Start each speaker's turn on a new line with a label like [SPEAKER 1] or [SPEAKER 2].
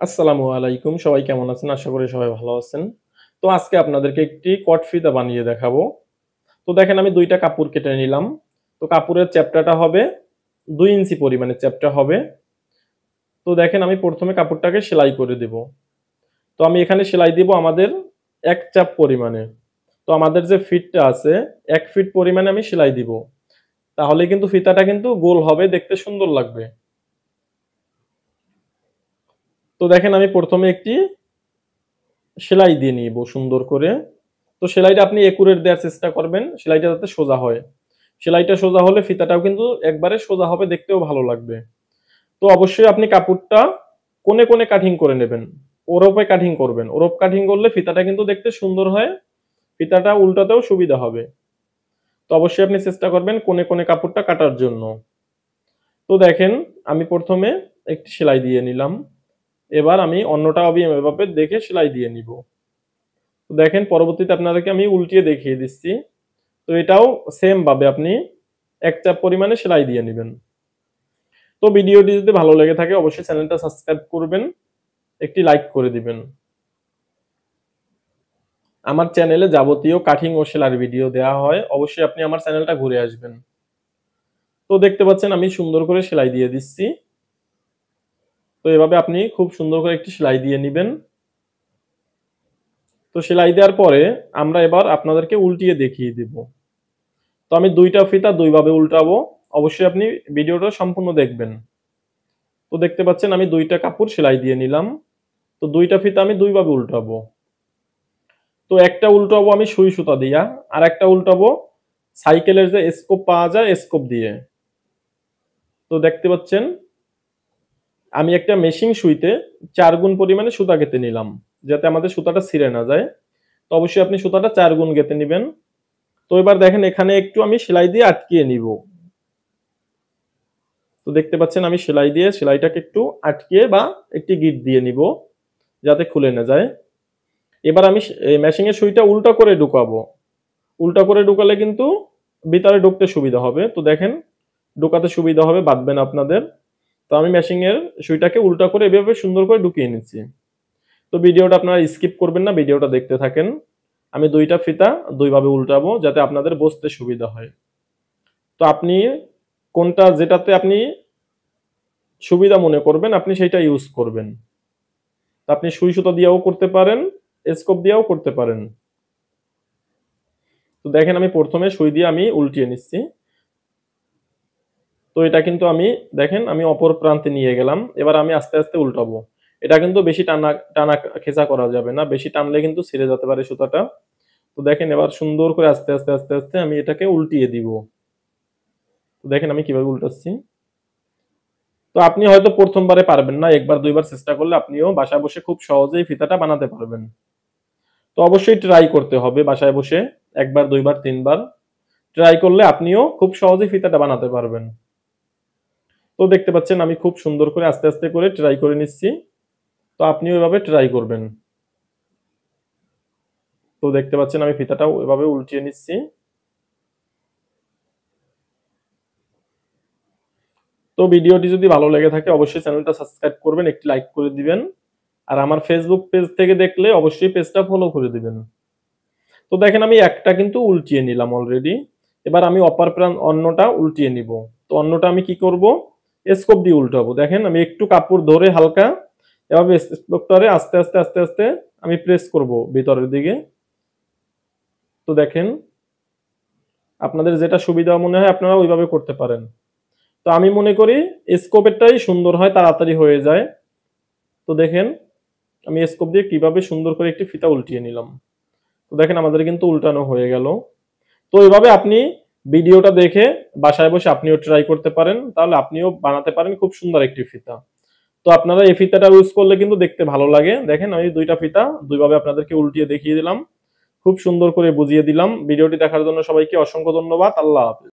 [SPEAKER 1] আসসালামু আলাইকুম। সবাই কেমন আছেন? আশা করি সবাই ভালো আছেন। তো আজকে আপনাদেরকে একটি কট ফিতা বানিয়ে দেখাবো। তো দেখেন আমি ২ টা কাপড় কেটে নিলাম। তো কাপড়ের চ্যাপ্টাটা হবে ২ ইঞ্চি পরিমাণের চ্যাপ্টা হবে। তো দেখেন আমি ১ম এ কাপড়টাকে সেলাই করে দিব। তো আমি এখানে সেলাই দিব আমাদের ১ চাপ পরিমাণে। তো আমাদের যে ফিটটা আছে ১ ফিট পরিমাণে আমি সেলাই দিব। তাহলে কিন্তু ফিতাটা কিন্তু গোল হবে, দেখতে সুন্দর লাগবে। তো দেখেন আমি ১ম এ একটি সেলাই দিয়ে নিব সুন্দর করে। তো সেলাইটা আপনি একুরেট দেওয়ার চেষ্টা করবেন। সেলাইটা যাতে সোজা হয়। সেলাইটা সোজা হলে ফিতাটাও কিন্তু একবারে সোজা হবে, দেখতেও ভালো লাগবে। তো অবশ্যই আপনি কাপড়টা কোণে, কোণে কাটিং করে নেবেন। ওরপে কাটিং করবেন। ওরপ কাটিং করলে ফিতাটা কিন্তু দেখতে সুন্দর হয়। ফিতাটা উল্টাতেও সুবিধা হবে। তো অবশ্যই আপনি চেষ্টা করবেন কোণে, কোণে কাপড়টা কাটার জন্য। তো দেখেন আমি ১ম এ একটি সেলাই দিয়ে নিলাম। এবার আমি অন্যটাও আমি এভাবে দেখে সেলাই দিয়ে নিব। তো দেখেন পরবর্তীতে আপনাদেরকে আমি উল্টিয়ে দেখিয়ে দিচ্ছি। তো এটাও সেম ভাবে আপনি ১ চাপ পরিমাণে সেলাই দিয়ে নিবেন। তো ভিডিওটি যদি ভালো লেগে থাকে অবশ্যই চ্যানেলটা সাবস্ক্রাইব করবেন, একটি লাইক করে দিবেন। আমার চ্যানেলে যাবতীয় কাটিং ও সেলাইয়ের ভিডিও দেওয়া হয়। অবশ্যই আপনি আমার চ্যানেলটা ঘুরে আসবেন। তো দেখতে পাচ্ছেন আমি সুন্দর করে সেলাই দিয়ে দিচ্ছি। তো এভাবে আপনি খুব সুন্দর করে একটি সেলাই দিয়ে নিবেন। তো সেলাই দেওয়ার পরে আমরা এবার আপনাদেরকে উল্টিয়ে দেখিয়ে দিব। তো আমি ২ টা ফিতা ২ ভাবে উল্টাবো। অবশ্যই আপনি ভিডিওটা সম্পূর্ণ দেখবেন। তো দেখতে পাচ্ছেন আমি ২ টা কাপড় সেলাই দিয়ে নিলাম। তো ২ টা ফিতা আমি ২ ভাবে উল্টাবো। তো একটা উল্টাবো আমি সুই সুতা দিয়া, আরেকটা উল্টাবো সাইকেলের যে স্কোপ পাওয়া যায় স্কোপ দিয়ে। তো দেখতে পাচ্ছেন আমি একটা মেশিং সুইতে ৪ গুণ পরিমাণে সুতা গেঁথে নিলাম। যাতে আমাদের সুতাটা ছিঁড়ে না যায়। তো অবশ্যই আপনি সুতাটা ৪ গুণ গেঁথে নিবেন। তো এবার দেখেন এখানে একটু আমি সেলাই দিয়ে আটকিয়ে নিবো। তো দেখতে পাচ্ছেন আমি সেলাই দিয়ে সেলাইটাকে একটু আটকিয়ে বা একটি গিঁট দিয়ে নিবো যাতে খুলে না যায়। এবার আমি এই মেশিং এর সুইটা উল্টা করে ঢুকাবো। উল্টা করে ঢুকালে কিন্তু ভিতরে ঢুকতে সুবিধা হবে। তো দেখেন ঢোকাতে সুবিধা হবে, বাঁধবে না আপনাদের। তো আমি মেশিং এর সুইটাকে উল্টা করে এভাবে সুন্দর করে ঢুকিয়ে নিচ্ছি। তো ভিডিওটা আপনারা স্কিপ করবেন না, ভিডিওটা দেখতে থাকেন। আমি ২ টা ফিতা ২ ভাবে উল্টাবো যাতে আপনাদের বুঝতে সুবিধা হয়। তো আপনি কোনটা যেটাতে আপনি সুবিধা মনে করবেন আপনি সেইটা ইউজ করবেন। তো আপনি সুই সুতা দিয়েও করতে পারেন, স্কোপ দিয়েও করতে পারেন। তো দেখেন আমি ১ম এ সুই দিয়ে আমি উল্টিয়ে নিচ্ছি। তো এটা কিন্তু আমি দেখেন আমি অপর প্রান্তে নিয়ে গেলাম। এবার আমি আস্তে, আস্তে উল্টাবো। এটা কিন্তু বেশি টানা খেঁচা করা যাবে না। বেশি টানলে কিন্তু ছিঁড়ে যেতে পারে সুতাটা। তো দেখেন এবার সুন্দর করে আস্তে, আস্তে, আস্তে, আস্তে আমি এটাকে উল্টিয়ে দিব। তো দেখেন আমি কিভাবে উল্টাচ্ছি। তো আপনি হয়তো ১ম বারে পারবেন না। ১ বার ২ বার চেষ্টা করলে আপনিও বাসায় বসে খুব সহজেই ফিতাটা বানাতে পারবেন। তো অবশ্যই ট্রাই করতে হবে বাসায় বসে ১ বার ২ বার ৩ বার। ট্রাই করলে আপনিও খুব সহজেই ফিতাটা বানাতে পারবেন। তো দেখতে পাচ্ছেন আমি খুব সুন্দর করে আস্তে, আস্তে করে ট্রাই করে নিচ্ছি। তো আপনিও এভাবে ট্রাই করবেন। তো দেখতে পাচ্ছেন আমি ফিতাটাও এভাবে উল্টিয়ে নিচ্ছি। তো ভিডিওটি যদি ভালো লেগে থাকে অবশ্যই চ্যানেলটা সাবস্ক্রাইব করবেন, একটি লাইক করে দিবেন। আর আমার ফেসবুক পেজ থেকে দেখলে অবশ্যই পেজটা ফলো করে দিবেন। তো দেখেন আমি একটা কিন্তু উল্টিয়ে নিলাম অলরেডি। এবার আমি অপর অন্যটা উল্টিয়ে নিব। তো অন্যটা আমি কি করব? স্কোপ দিয়ে উল্টাবো। দেখেন আমি একটু কাপড় ধরে হালকা এভাবে স্কোপটারে আস্তে, আস্তে, আস্তে, আস্তে আমি প্রেস করব ভিতরের দিকে। তো দেখেন আপনাদের যেটা সুবিধা মনে হয় আপনারা ওইভাবে করতে পারেন। তো আমি মনে করি স্কোপেরটাই সুন্দর হয়, তাড়াতাড়ি হয়ে যায়। তো দেখেন আমি স্কোপ দিয়ে কিভাবে সুন্দর করে একটি ফিতা উল্টিয়ে নিলাম। তো দেখেন আমাদের কিন্তু উল্টানো হয়ে গেল। তো এভাবে আপনি ভিডিওটা দেখে বাসায় বসে আপনিও ট্রাই করতে পারেন। তাহলে আপনিও বানাতে পারেন খুব সুন্দর একটি ফিতা। তো আপনারা এই ফিতাটা ইউজ করলে কিন্তু দেখতে ভালো লাগে। দেখেন আমি ২ টা ফিতা ২ ভাবে আপনাদেরকে উল্টিয়ে দেখিয়ে দিলাম। খুব সুন্দর করে বুঝিয়ে দিলাম। ভিডিওটি দেখার জন্য সবাইকে অসংখ্য ধন্যবাদ। আল্লাহ হাফেজ।